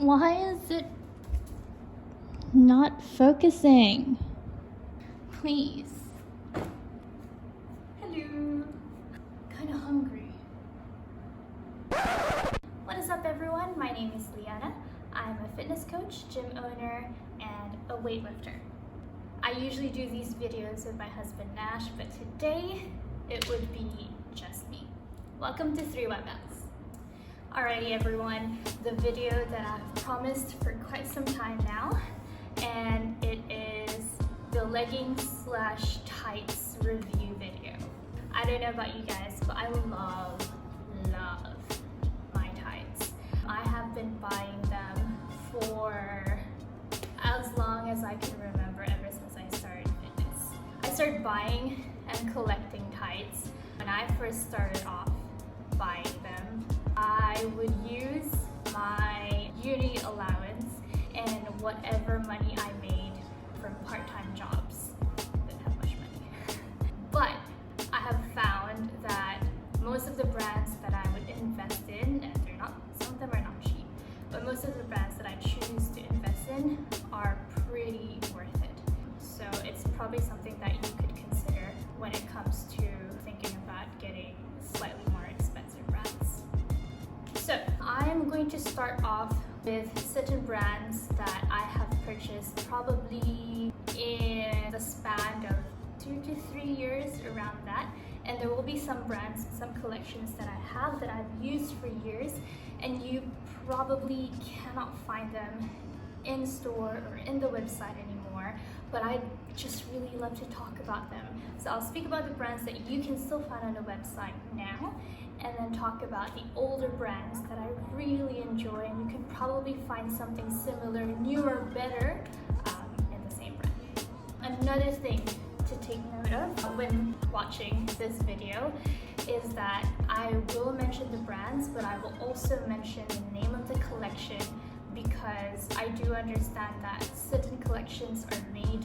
Why is it not focusing? Please. Hello. Kinda hungry. What is up, everyone? My name is Liana. I'm a fitness coach, gym owner, and a weightlifter. I usually do these videos with my husband Nash, but today it would be just me. Welcome to 3 Workouts. Alrighty, everyone, the video that I've promised for quite some time now, and it is the leggings / tights review video. I don't know about you guys, but I love my tights. I have been buying them for as long as I can remember, ever since I started fitness. I started buying and collecting tights when I first started off buying them. I would use my uni allowance and whatever money I made from part-time jobs. Didn't have much money. But I have found that most of the brands that I would invest in, and they're not, some of them are not cheap, but most of the brands that I choose to invest in are pretty worth it. So it's probably something that you could consider when it comes to thinking about getting slightly more expensive brands. So I'm going to start off with certain brands that I have purchased probably in the span of 2 to 3 years, around that. And there will be some brands, some collections that I have that I've used for years, and you probably cannot find them in store or in the website anymore, but I just really love to talk about them. So I'll speak about the brands that you can still find on the website now, and then talk about the older brands that I really enjoy, and you can probably find something similar, newer, better in the same brand. Another thing to take note of when watching this video is that I will mention the brands, but I will also mention the name of the collection, because I do understand that certain collections are made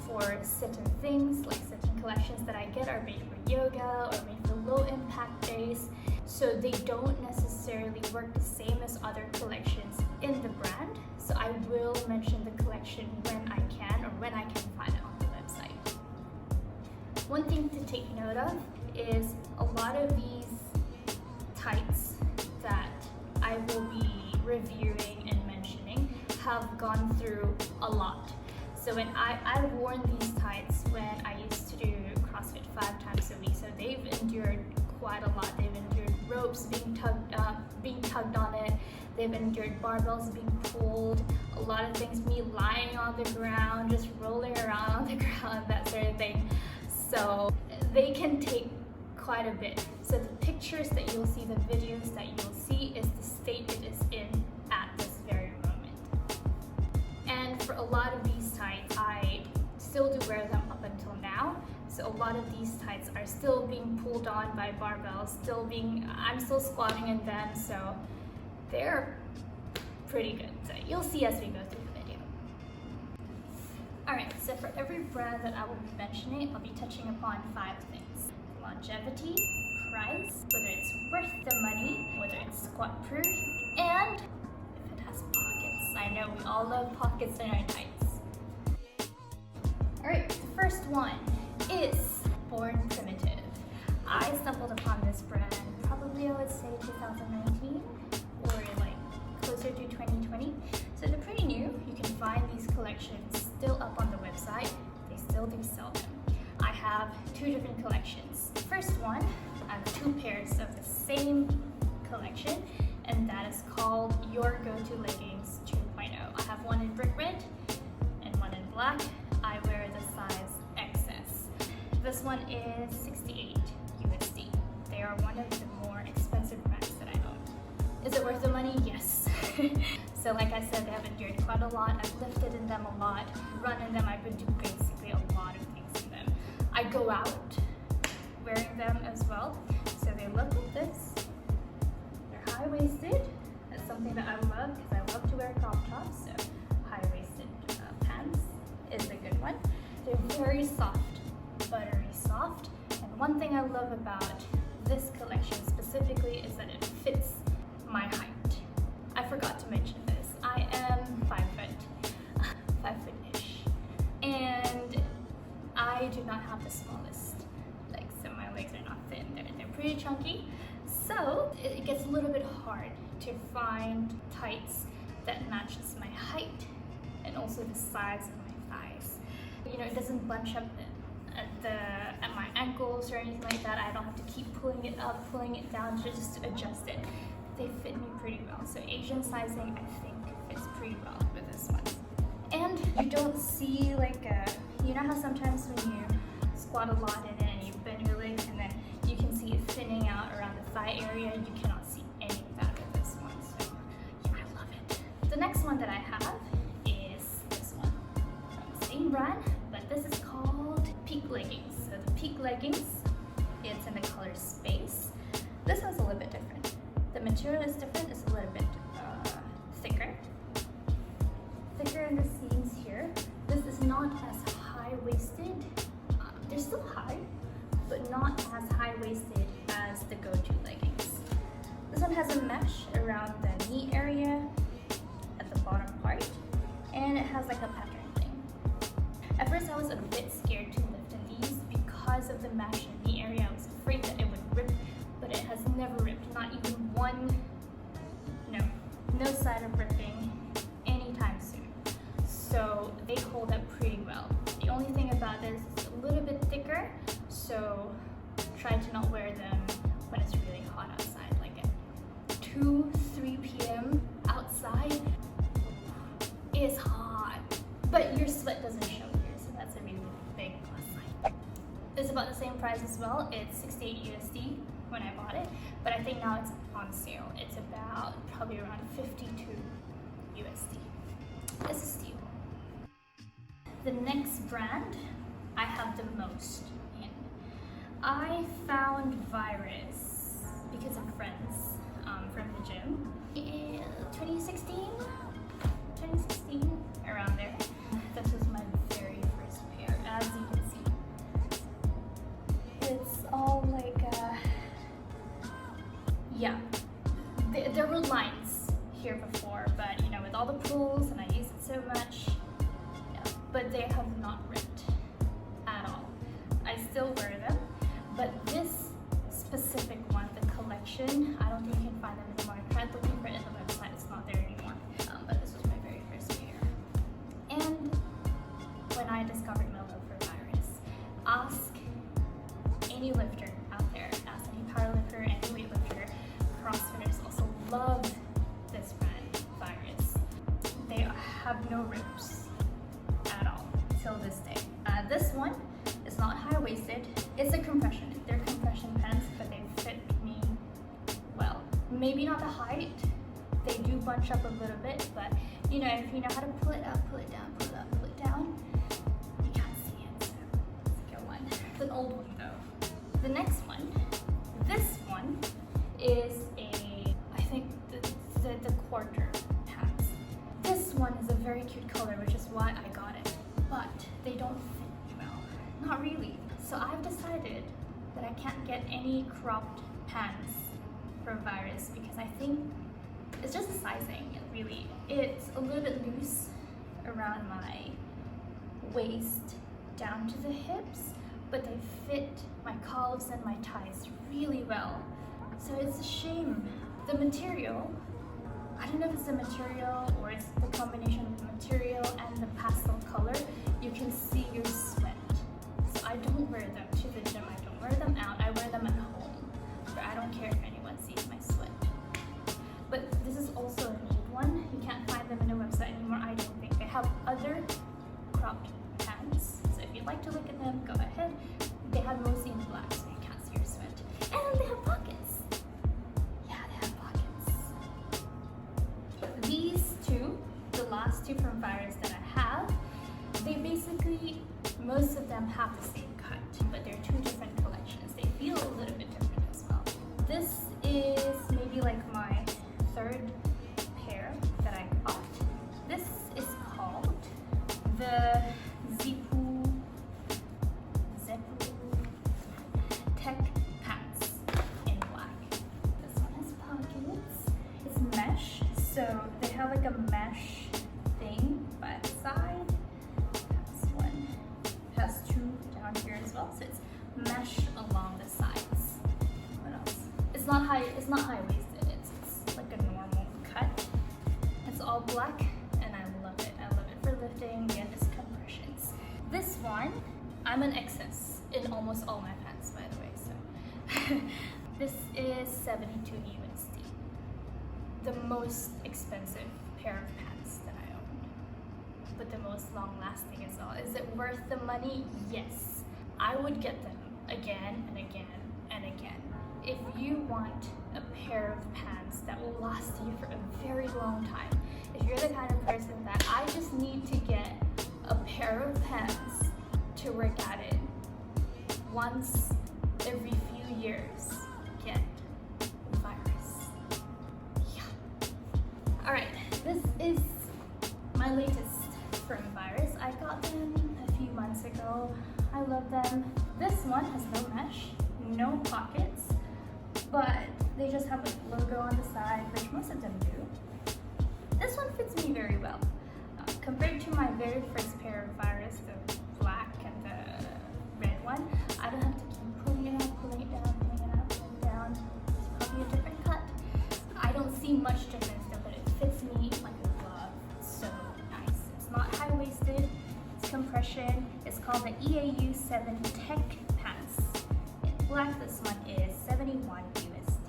for certain things, like certain collections that I get are made for yoga or made for low impact days, so they don't necessarily work the same as other collections in the brand. So I will mention the collection when I can, or when I can find it on the website. One thing to take note of is a lot of these tights that I will be reviewing and mentioning have gone through a lot. So when I've worn these tights when I used to do CrossFit 5 times a week, so they've endured quite a lot. They've endured ropes being tugged on it. They've endured barbells being pulled, a lot of things, me lying on the ground, just rolling around on the ground, that sort of thing. So they can take quite a bit. So the pictures that you'll see, the videos that you'll see, is the state it is in at this very moment. And for a lot of these tights, I still do wear them up until now. So a lot of these tights are still being pulled on by barbells, I'm still squatting in them, so they're pretty good. So you'll see as we go through the video. Alright, so for every brand that I will be mentioning, I'll be touching upon 5 things: longevity, price, whether it's worth the money, whether it's squat proof, and if it has pockets. I know we all love pockets in our tights. Alright, the first one is Born Primitive. I stumbled upon this brand probably, I would say, 2019 or like closer to 2020. So they're pretty new. You can find these collections still up on the website. They still do sell them. I have 2 different collections. The first one, I have 2 pairs of the same collection, and that is called Your Go-To Leggings 2.0. I have one in brick red and one in black. I wear the size XS. This one is 68 USD. They are one of the more expensive brands that I own. Is it worth the money? Yes. So like I said, they have endured quite a lot. I've lifted in them a lot, run in them. I've been doing basically a lot of things in them. I go out wearing them as well. So they look like this. They're high-waisted. That's something that I love, because I love to wear crop tops. So high-waisted pants is a good one. They're very soft, buttery soft. And one thing I love about this collection specifically is that it fits my height. I forgot to mention this. I So it gets a little bit hard to find tights that matches my height and also the size of my thighs. You know, it doesn't bunch up at my ankles or anything like that. I don't have to keep pulling it up, pulling it down just to adjust it. They fit me pretty well. So Asian sizing, I think, fits pretty well with this one. And you don't see like you know how sometimes when you squat a lot in it and you bend your legs and then you can see it thinning out around the thigh area? You cannot see any of that with this one. So yeah, I love it. The next one that I have is this one from the same brand, but this is called Peak Leggings. So the Peak Leggings, it's in the color Space. This one's a little bit different. The material is different. It's a little bit thicker in the seams here. This is not as high-waisted. They're still high, but not as high-waisted as the go-to leggings. This one has a mesh around the knee area at the bottom part, and it has like a pattern thing. At first I was a bit scared to lift in these because of the mesh in the knee area. I was afraid that it would rip, but it has never ripped, not even one, no sign of ripping anytime soon. So they hold up pretty well. The only thing about this is a little bit thicker, so try to not wear them when it's really hot outside, like at 2-3 p.m. outside. It's hot, but your sweat doesn't show here, so that's a really big plus sign. It's about the same price as well. It's 68 USD when I bought it, but I think now it's on sale. It's about probably around 52 USD. It's a steal. The next brand I have the most in. I found Virus because of friends from the gym in 2016, around there. This was my very first pair, as you can see. It's all like, yeah, there were lines here before, but you know, with all the pulls and I used it so much, but they have not ripped at all. I still wear them, but this specific one, the collection, I don't think you can find them anymore. I tried looking for it on the website, it's not there anymore. But this was my very first pair. And when I discovered my love for Virus, ask any lifter out there, ask any powerlifter, any weightlifter, CrossFitters also love this brand, Virus. They have no rips at all till this day. This one is not high-waisted. It's a compression. They're compression pants, but they fit me well. Maybe not the height. They do bunch up a little bit, but you know, if you know how to pull it up, pull it down, pull it up, pull it down, you can't see it. So it's a good one. It's an old one though. The next one, this one is I think the quarter pants. This one is a very cute color, which is why I got it, but they don't fit me well. Not really. So I've decided that I can't get any cropped pants from Virus because I think it's just the sizing. It's a little bit loose around my waist down to the hips, but they fit my calves and my thighs really well. So it's a shame. The material, I don't know if it's the material or it's the combination of the material and the pastel color. You can see your sweat. So I don't wear them to the gym. I don't wear them out. I wear them at home. But I don't care if anyone sees my sweat. But this is also an old one. You can't find them on a website anymore. I don't think. They have other cropped pants. So if you'd like to look at them, go ahead. They have mostly in black, so you can't see your sweat. And they have pockets. These two, the last two from Virus that I have, they basically, most of them have the same cut, but they're two different collections. They feel a little bit different as well. This is maybe like my third pair that I got. This is called the Zippo Tech Pants in black. This one has pockets. It's mesh. So they have like a mesh thing by the side. This one has two down here as well. So it's mesh along the sides. What else? It's not high-waisted. It's like a normal cut. It's all black, and I love it. I love it for lifting and its compressions. This one, I'm an excess in almost all my pants, by the way. So this is 72 USD. The most expensive pair of pants that I own, but the most long-lasting as well. Is it worth the money? Yes. I would get them again and again and again. If you want a pair of pants that will last you for a very long time, if you're the kind of person that I just need to get a pair of pants to work out in once every few years, get Virus. Yeah. Alright, this is my latest from Virus. I got them a few months ago. I love them. This one has no mesh, no pockets, but they just have a logo on the side, which most of them do. This one fits me very well. Compared to my very first pair of Virus, the black and the red one, I don't have to keep pulling it up, pulling it down, pulling it up, pulling it down. It's probably a different cut. I don't see much difference though, but it fits me like a glove. It's so nice. It's not high-waisted. It's compression. It's called the EAU 7 Tech Pants. In black, this one is 71 USD.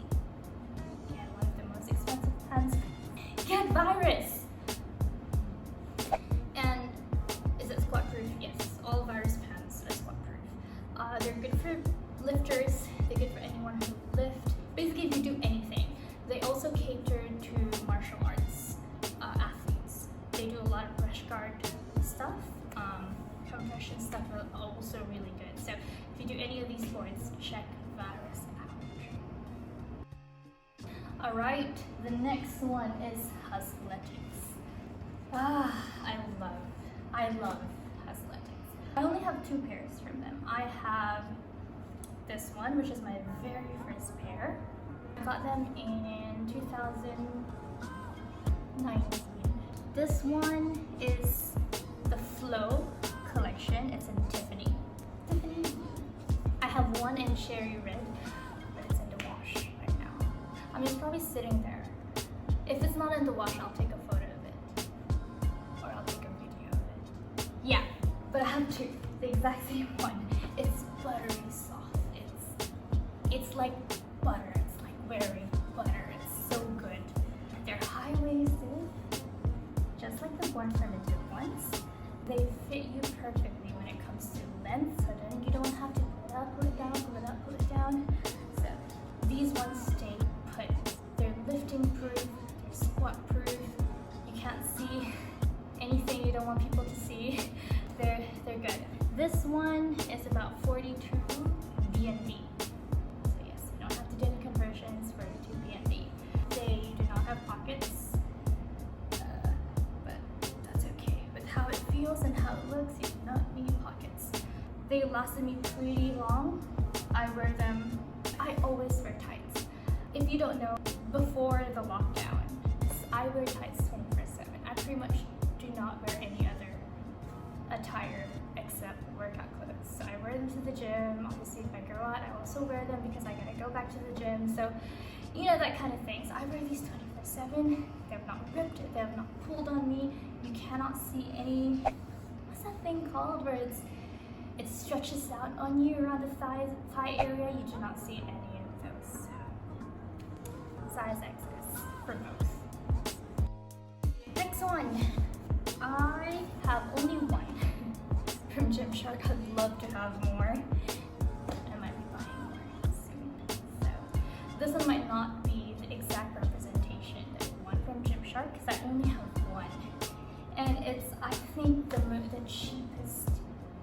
Again, one of the most expensive pants. Get Virus! And is it squat proof? Yes, all Virus pants are squat proof. They're good for lifters. They're good for anyone who lift. Basically, if you do anything. They also cater to martial arts athletes. They do a lot of brush guard stuff. Compression stuff are also really good. So if you do any of these sports, check Virus out. Alright, the next one is Hustletics. I love Hustletics. I only have two pairs from them. I have this one, which is my very first pair. I got them in 2019. This one is the Flow collection. It's in Tiffany. I have one in cherry red, but it's in the wash right now. I mean, it's probably sitting there. If it's not in the wash, I'll take a photo of it. Or I'll take a video of it. Yeah, but I have two. The exact same one. It's buttery soft. It's like butter. It's like wearing butter. It's so good. They're high-waisted, just like the more primitive ones. They fit you perfectly when it comes to length, so then you don't have to pull it up, pull it down, pull it up, pull it down. So these ones stay put. They're lifting proof, they're squat proof. You can't see anything you don't want people to see. They're good. This one is about 42 BNB. So yes, you don't have to do any conversions for 2 BNB. They do not have pockets. How it feels and how it looks, you do not need pockets. They lasted me pretty long. I wear them, I always wear tights. If you don't know, before the lockdown, I wear tights 24/7. I pretty much do not wear any other attire except workout clothes. So I wear them to the gym. Obviously, if I go out, I also wear them because I gotta go back to the gym. So, you know, that kind of thing. So I wear these 24/7. They have not ripped, they have not pulled on me. You cannot see any, what's that thing called where it stretches out on you around the thigh area. You do not see any of those. Size XS for both. Next one, I have only one from Gymshark. I'd love to have more. I might be buying more soon. So this one might not be the exact representation that you want from Gymshark because I only have one. And it's, I think, the cheapest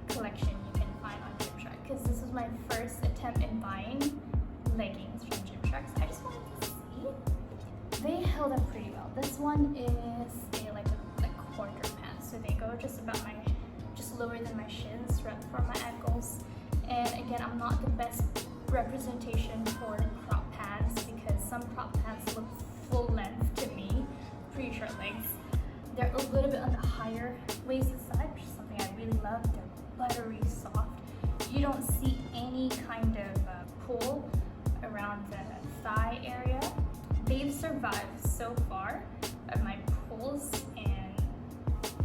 collection you can find on Gymshark because this was my first attempt in buying leggings from Gymshark. So I just wanted to see. They held up pretty well. This one is like quarter pants, so they go just lower than my shins, right for my ankles. And again, I'm not the best representation for crop pants because some crop pants look full length to me, pretty short legs. They're a little bit on the higher waisted side, which is something I really love. They're buttery soft. You don't see any kind of pull around the thigh area. They've survived so far of my pulls and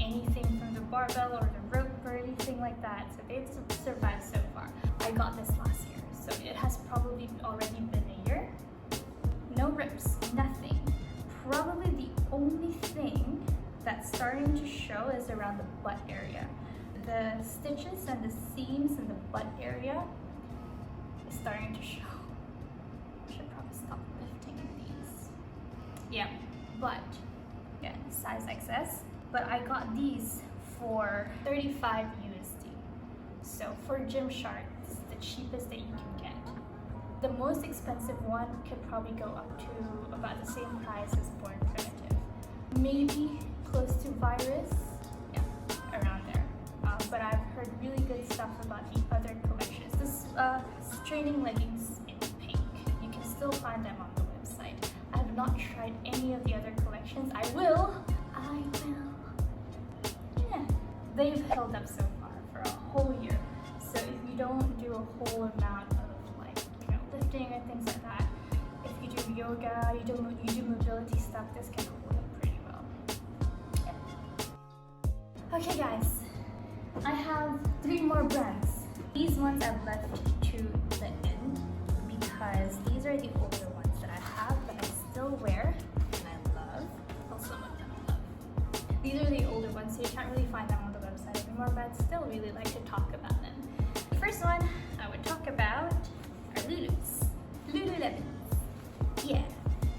anything from the barbell or the rope or anything like that. So they've survived so far. I got this last year, so it has probably already been a year. No rips, nothing. Probably the only thing that's starting to show is around the butt area. The stitches and the seams in the butt area is starting to show. I should probably stop lifting these. Yeah, but yeah, size XS. But I got these for 35 USD. So for Gymshark, this is the cheapest that you can get. The most expensive one could probably go up to about the same price as Born Primitive. Maybe close to Virus, yeah, around there. But I've heard really good stuff about the other collections. This training leggings in pink. You can still find them on the website. I have not tried any of the other collections. I will. Yeah, they've held up so far for a whole year. So if you don't do a whole amount of lifting and things like that, if you do yoga, you do mobility stuff, this can hold up pretty well. Yeah. Okay guys, I have 3 more brands. These ones I've left to the end because these are the older ones that I have that I still wear and I love. Well, some of them I love. These are the older ones, so you can't really find them on the website anymore, but I'd still really like to talk about them. The first one I would talk about are Lululemon. Yeah.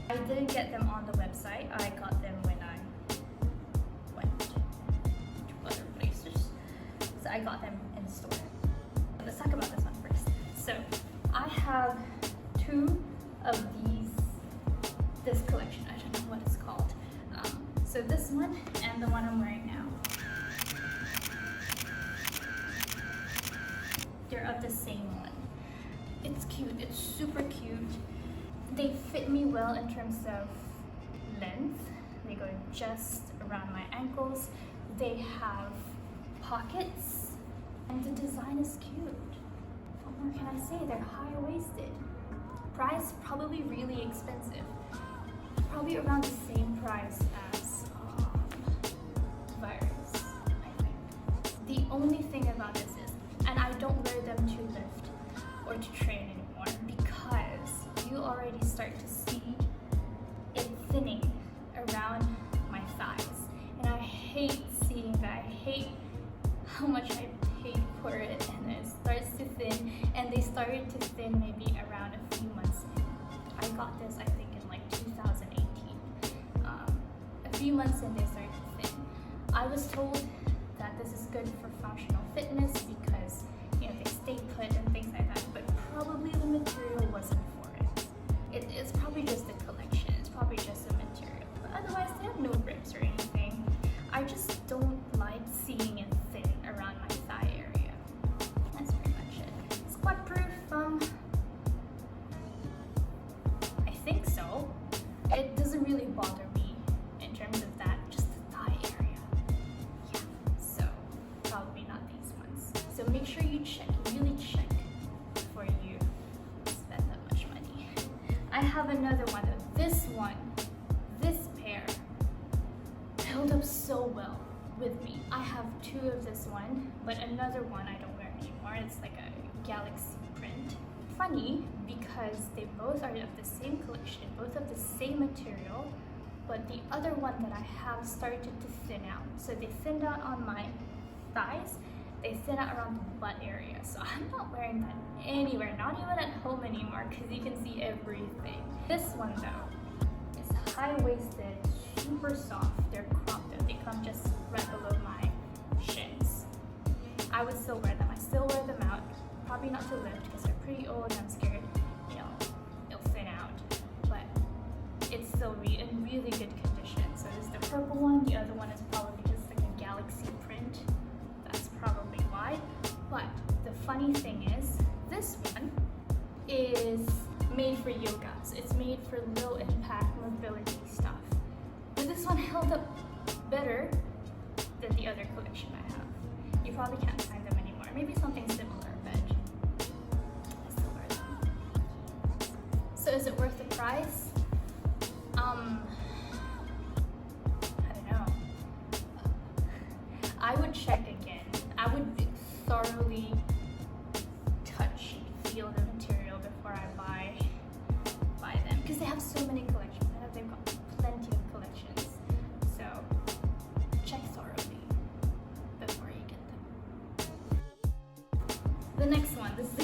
I didn't get them on the website. I got them when I went to other places. So I got them in store. Let's talk about this one first. So I have 2 of this collection. I don't know what it's called. So this one and the one I'm wearing now. They're of the same one. It's cute, it's super cute. They fit me well in terms of length. They go just around my ankles. They have pockets and the design is cute. What more can I say? They're high-waisted. Price probably really expensive. Probably around the same price as Virus, I think. The only thing about this is, and I don't wear them to lift or to train anymore because you already start to see it thinning around my thighs. And I hate seeing that. I hate how much I paid for it and then it starts to thin, and they started to thin maybe around a few months in. I got this I think in like 2018. A few months in they started to thin. I was told that this is good for functional fitness because they stay put and things like that, but probably the material wasn't for it. It's probably just the collection, it's probably just the material. But otherwise they have no rips or anything. I just don't like seeing it thin around my thigh area. That's pretty much it. Squat proof, I think so. It doesn't really bother me in terms of that, just the thigh area. Yeah, so probably not these ones. So make sure you check, really check before you spend that much money. I have another one. This pair held up so well with me. I have 2 of this one, but another one I don't wear anymore. It's like a galaxy print. Funny because they both are of the same collection, both of the same material, but the other one that I have started to thin out. So they thinned out on my thighs, they thin out around the butt area. So I'm not wearing that anywhere, not even at home anymore, because you can see everything. This one though, is high-waisted, super soft. They're cropped out. They come just right below my shins. I would still wear them. I still wear them out. Probably not to lift because they're pretty old and I'm scared, it'll thin out. But it's still in really good condition. So this is the purple one. The other one is probably just like a galaxy print. That's probably why. But the funny thing is, this one is made for yoga. So it's made for low impact mobility stuff. But this one held up better than the other collection I have. You probably can't find them anymore. Maybe something similar, but I still wear them. So is it worth the price? I don't know. I would check again. I would thoroughly touch and feel the material before I buy them, because they have so many collections. I know they've got plenty of collections. So check thoroughly before you get them. The next one, this is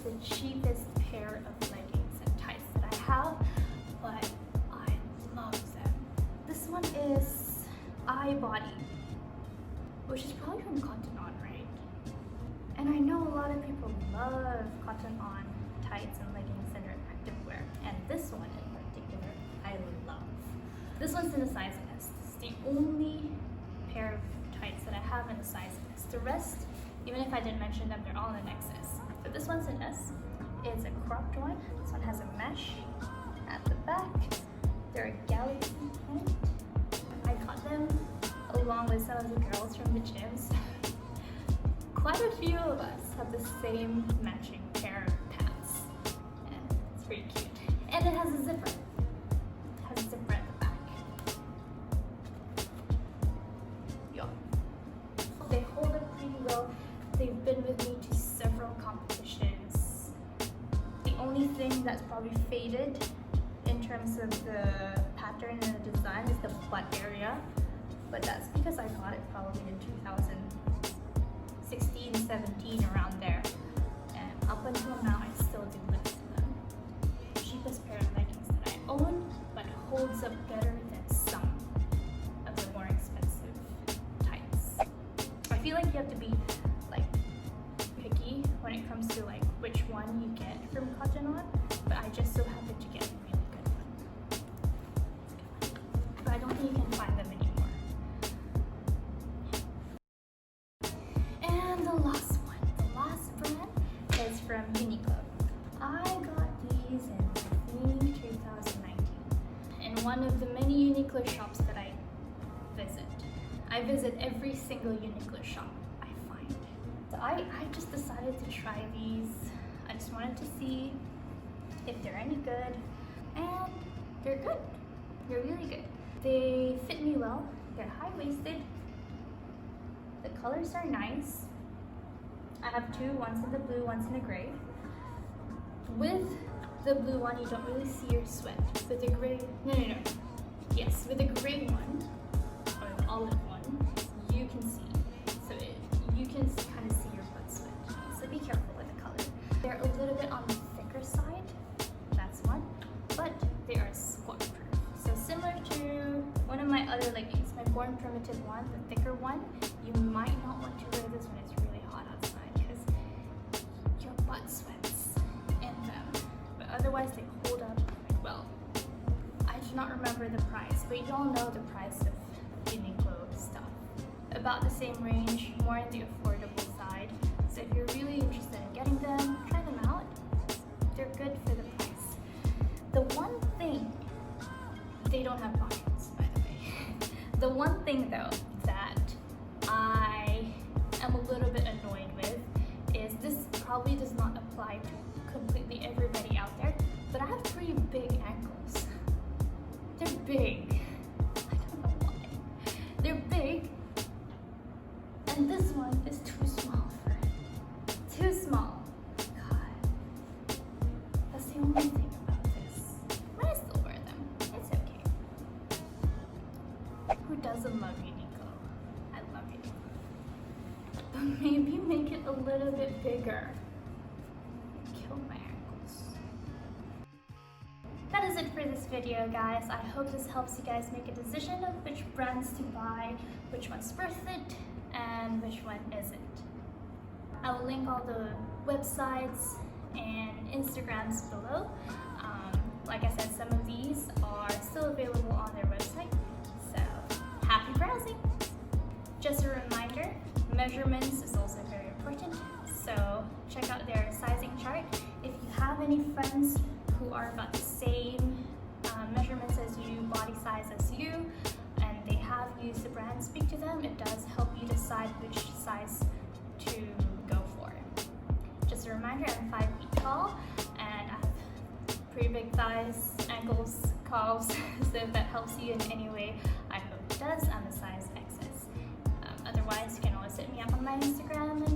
the cheapest pair of leggings and tights that I have, but I love them. This one is iBody, which is probably from Cotton On, right? And I know a lot of people love Cotton On tights and leggings and their activewear, and this one in particular, I love. This one's in a size S. This is the only pair of tights that I have in a size S. The rest, even if I didn't mention them, they're all in an XS. But this one's an S. It's a cropped one. This one has a mesh at the back. They're a galaxy print. I got them along with some of the girls from the gyms. Quite a few of us have the same matching pair of pants, and it's pretty cute. And it has a zipper. It has a zipper at the back. Yeah. They hold up pretty well. They've been with me to several competitions. The only thing that's probably faded in terms of the pattern and the design is the butt area, but that's because I got it probably in 2016, 17, around there. And up until now, I still do live to them. Cheapest pair of leggings that I own, but holds up better than some of the more expensive tights. I feel like you have to be like picky when it comes to like which one you get from Cotton On, but I just so happen to get a really good one. But I don't think you can find them anymore. And the last brand is from Uniqlo. I got these in, I think, 2019 in one of the many Uniqlo shops that I visit. I visit every single Uniqlo shop I find. So I just decided to try these. I just wanted to see if they're any good, and they're good. They're really good. They fit me well. They're high-waisted. The colors are nice. I have two, one's in the blue, one's in the gray. With the blue one, you don't really see your sweat. With the gray, no. Yes, with the gray one, or the olive one, you can see. So you can kind of see your butt sweat. So be careful with the color. They're a little bit on the thicker side, that's one, but they are squat proof. So similar to one of my other leggings, my Born Primitive one, the thicker one, you might not want to wear this when it's really hot outside because your butt sweats in them. But otherwise they hold up well. I do not remember the price, but you all know the price of Uniqlo stuff. About the same range, more in the affordable side. So if you're really interested in getting them, try them out. They're good for the price. The one thing, they don't have pockets, by the way. The one thing though that I am a little bit annoyed with is this probably does not apply to completely everybody out there, but I have pretty big ankles. They're big. I don't know why. They're big, and this one is too small for it. Too small. God. That's the only thing about this. But I still wear them. It's okay. Who doesn't love Uniqlo? I love Uniqlo. But maybe make it a little bit bigger. Kill my ankles. That is it for this video, guys. I hope this helps you guys make a decision of which brands to buy, which one's worth it, and which one isn't. I will link all the websites and Instagrams below. Like I said, some of these are still available on their website, so happy browsing! Just a reminder, measurements is also very important, so check out their sizing chart. If you have any friends who are about the same measurements as you, body size as you, and they have used the brand, speak to them. It does help you decide which size to go for. Just a reminder, I'm 5 feet tall and I have pretty big thighs, ankles, calves, so if that helps you in any way, I hope it does. I'm a size XS. Otherwise, you can always hit me up on my Instagram and